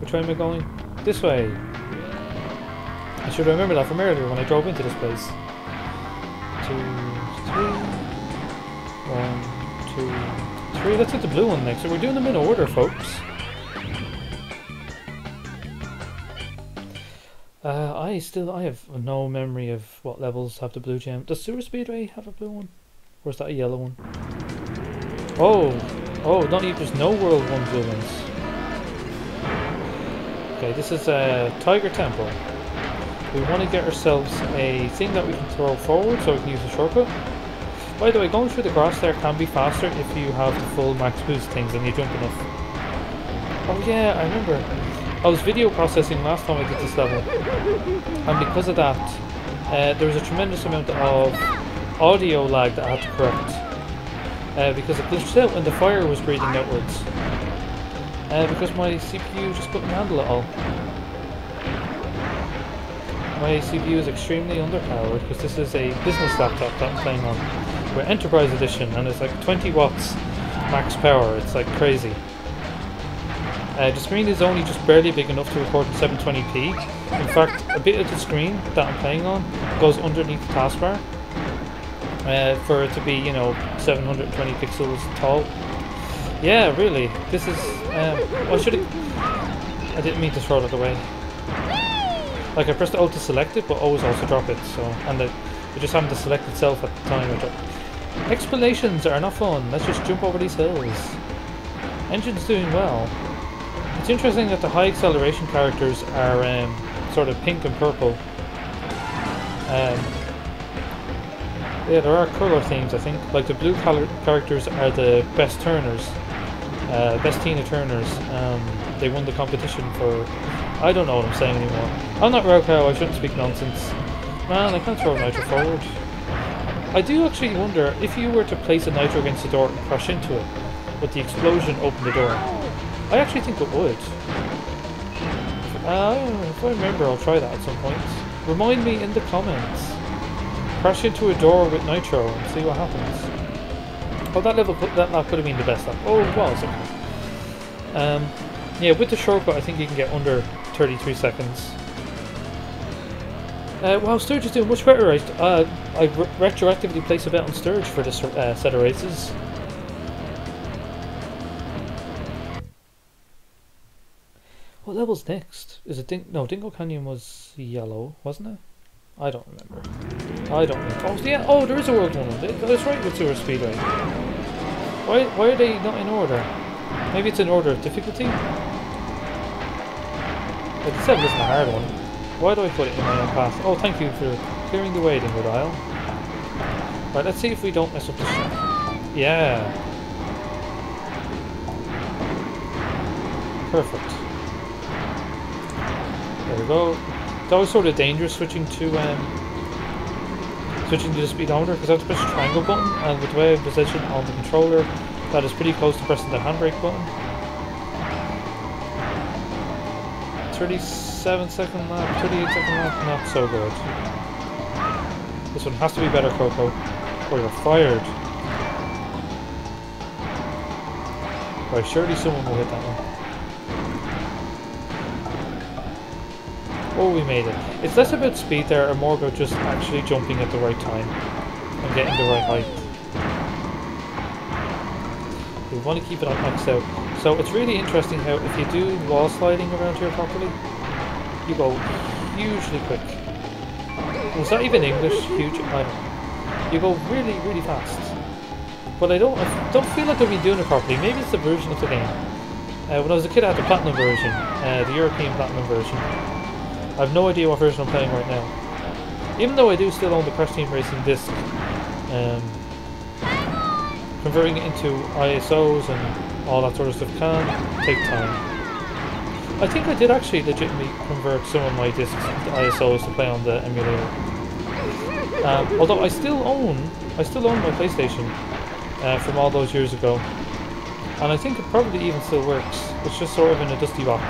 Which way am I going? This way. I should remember that from earlier when I drove into this place. 2, 3. 1, 2, 3. Let's hit the blue one next. So we're doing them in order, folks. I have no memory of what levels have the blue gem. Does Sewer Speedway have a blue one? Or is that a yellow one? Oh, not even, there's no World 1 blue ones. Okay, this is a Tiger Temple. We want to get ourselves a thing that we can throw forward so we can use a shortcut. By the way, going through the grass there can be faster if you have the full max boost things and you jump enough. Oh yeah, I remember. I was video processing last time I did this level, and because of that, there was a tremendous amount of audio lag that I had to correct. Because it glitched out when the fire was breathing outwards. Because my CPU just couldn't handle it all. My CPU is extremely underpowered because this is a business laptop that I'm playing on. We're Enterprise Edition and it's like 20 watts max power. It's like crazy. The screen is only just barely big enough to record in 720p. In fact, a bit of the screen that I'm playing on goes underneath the taskbar for it to be, 720 pixels tall. Yeah, really. This is. I didn't mean to throw that away. Like I pressed Alt to select it, but always also drop it. So, and it just happened to select itself at the time. Explanations are not fun. Let's just jump over these hills. Engine's doing well. It's interesting that the high acceleration characters are sort of pink and purple. Yeah, there are colour themes, I think. Like the blue characters are the best turners, best Tina Turners. They won the competition for... I don't know what I'm saying anymore. I'm not Raucow, I shouldn't speak nonsense. Man, I can't throw a nitro forward. I do actually wonder if you were to place a nitro against the door and crash into it, would the explosion open the door? I actually think it would. If I remember, I'll try that at some point. Remind me in the comments. Crash into a door with nitro and see what happens. Oh, that level could have been the best lap. Oh, it was. Okay. Yeah, with the shortcut, I think you can get under 33 seconds. Wow, Sturge is doing much better. I retroactively placed a bet on Sturge for this set of races. What level's next? Is it no, Dingo Canyon was yellow, wasn't it? I don't remember. Oh yeah, oh there is a World 1. That's right with Sewer Speedway. Why are they not in order? Maybe it's in order of difficulty? Like the 7 isn't a hard one. Why do I put it in my own path? Oh, thank you for clearing the way, Dingo Dial. Right, let's see if we don't mess up this shot. Yeah. Perfect. There we go. It's always sort of dangerous switching to the speedometer because I have to press the triangle button, and with the way I position on the controller, that is pretty close to pressing the handbrake button. 37-second lap, 38-second lap, not so good. This one has to be better, Coco, or you're fired. Right, surely someone will hit that one. Oh, we made it. It's less about speed there and more about just actually jumping at the right time and getting the right height. We want to keep it on maxed out. So it's really interesting how if you do wall sliding around here properly, you go hugely quick. Was that even English? Huge? I don't know. You go really, really fast. But I don't feel like I've been doing it properly. Maybe it's the version of the game. When I was a kid I had the Platinum version, the European Platinum version. I have no idea what version I'm playing right now. Even though I do still own the Crash Team Racing disc, converting it into ISOs and all that sort of stuff can take time. I think I did actually legitimately convert some of my discs into ISOs to play on the emulator. Although I still own my PlayStation from all those years ago, and I think it probably even still works. It's just sort of in a dusty box,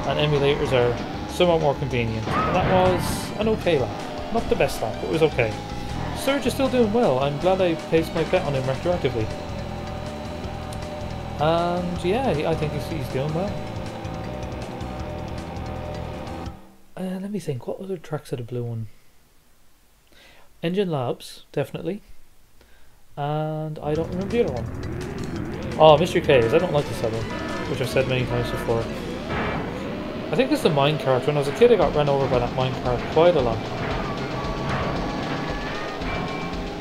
and emulators are somewhat more convenient. And that was an okay lap. Not the best lap, but it was okay. Surge is still doing well. I'm glad I placed my bet on him retroactively. And yeah, I think he's doing well. Let me think. What other tracks are the blue one? Engine Labs, definitely. And I don't remember the other one. Oh, Mystery Caves. I don't like this level, which I've said many times before. I think it's the minecart. When I was a kid, I got run over by that minecart quite a lot.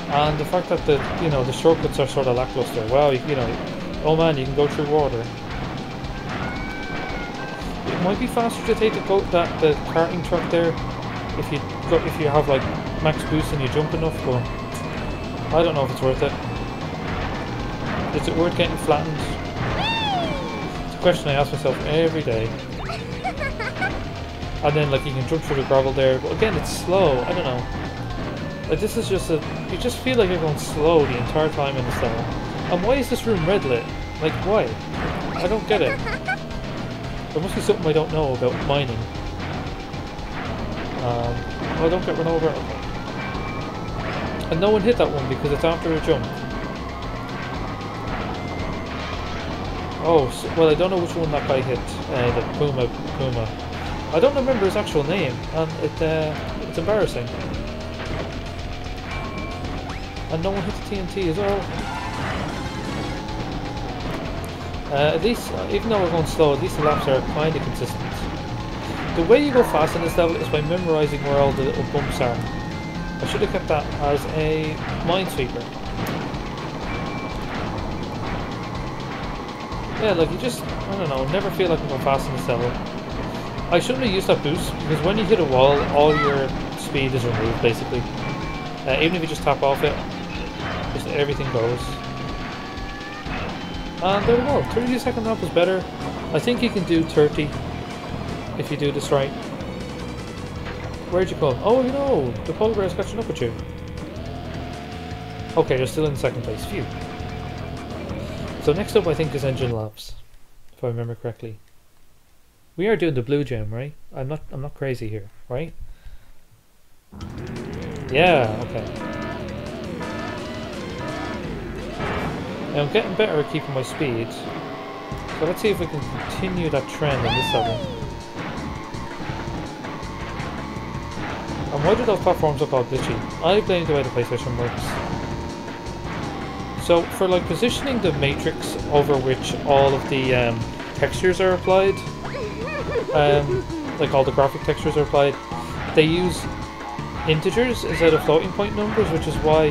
And the fact that the shortcuts are sort of lackluster. Wow, oh man, you can go through water. It might be faster to take the karting truck there if you have like max boost and you jump enough, but I don't know if it's worth it. Is it worth getting flattened? It's a question I ask myself every day. And then like you can jump through the gravel there, but again it's slow. I don't know. Like this is just you just feel like you're going slow the entire time in this level. And why is this room red lit? Like why? I don't get it. There must be something I don't know about mining. Oh, don't get run over. Okay. And no one hit that one because it's after a jump. Oh, well I don't know which one that guy hit. The Puma. I don't remember his actual name, and it's embarrassing. And no one hit the TNT as well. At least, even though we're going slow, at least the laps are kind of consistent. The way you go fast in this level is by memorising where all the little bumps are. I should have kept that as a minesweeper. Yeah, like you just, I don't know, never feel like I'm going fast in this level. I shouldn't have used that boost, because when you hit a wall, all your speed is removed, basically. Even if you just tap off it, just everything goes. And there we go, 30-second lap was better. I think you can do 30 if you do this right. Where'd you come? Oh, the polar bear is catching up with you. Okay, you're still in second place. Phew. So next up I think is Engine Labs, if I remember correctly. We are doing the blue gem, right? I'm not crazy here, right? Yeah, okay. Now I'm getting better at keeping my speed. So let's see if we can continue that trend on this level. And why do those platforms look all glitchy? I blame the way the PlayStation works. So for like positioning the matrix over which all of the textures are applied, like all the graphic textures are applied, they use integers instead of floating point numbers, which is why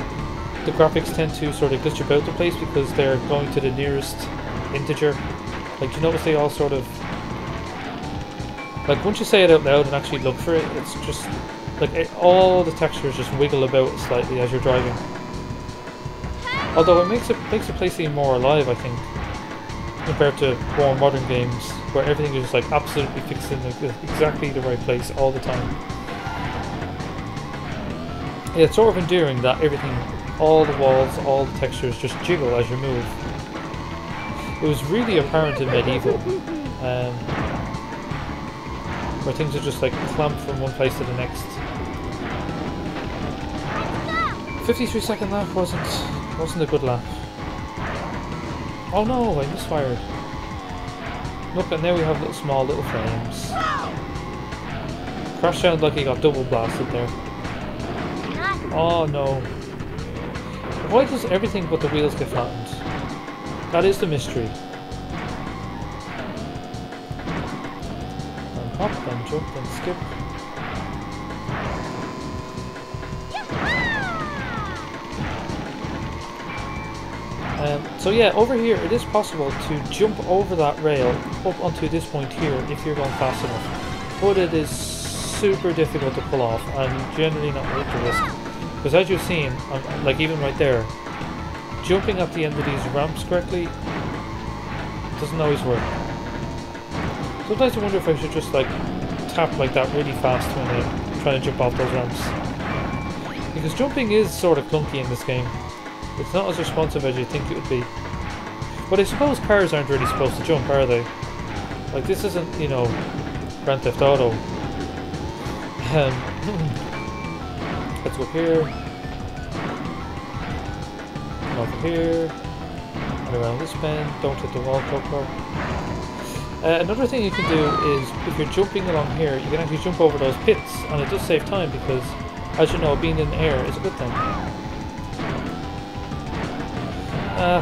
the graphics tend to sort of glitch about the place, because they're going to the nearest integer. Like, you notice they all sort of, like once you say it out loud and actually look for it, it's just like all the textures just wiggle about slightly as you're driving. Although it makes the place seem more alive, I think, compared to more modern games where everything is just like absolutely fixed in exactly the right place all the time. Yeah, it's sort of endearing that everything, all the walls, all the textures just jiggle as you move. It was really apparent in Medieval, where things are just like clamped from one place to the next. 53-second lap wasn't a good lap. Oh no, I misfired. Look, and now we have small little frames. Crash sounded like he got double blasted there. Oh no. Why does everything but the wheels get flattened? That is the mystery. And hop, and jump, and skip. So yeah, over here it is possible to jump over that rail up onto this point here if you're going fast enough. But it is super difficult to pull off and generally not worth the risk. Because as you've seen, like even right there, jumping at the end of these ramps correctly doesn't always work. Sometimes I wonder if I should just like tap like that really fast when I'm trying to jump off those ramps. Because jumping is sort of clunky in this game. It's not as responsive as you think it would be. But I suppose cars aren't really supposed to jump, are they? Like this isn't, Grand Theft Auto. Let's go here. And over here. And around this bend. Don't hit the wall, Coco. Another thing you can do is, if you're jumping along here, you can actually jump over those pits, and it does save time because, as you know, being in the air is a good thing.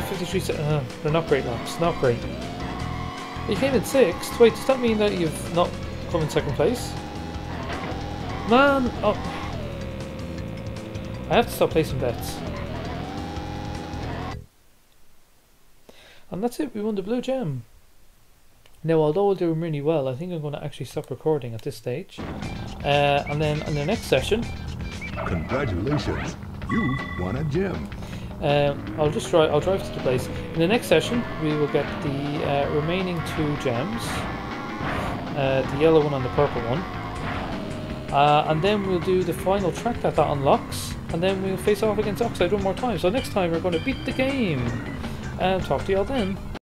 53 seconds. They're not great laps. Not great. You came in 6th. Wait, does that mean that you've not come in 2nd place? Man! Oh. I have to stop placing bets. And that's it. We won the blue gem. Now, although we're doing really well, I think I'm going to actually stop recording at this stage. And then in the next session... Congratulations, you've won a gem. I'll drive to the place. In the next session, we will get the remaining 2 gems. The yellow one and the purple one. And then we'll do the final track that unlocks. And then we'll face off against Oxide one more time. So next time we're going to beat the game. And talk to y'all then.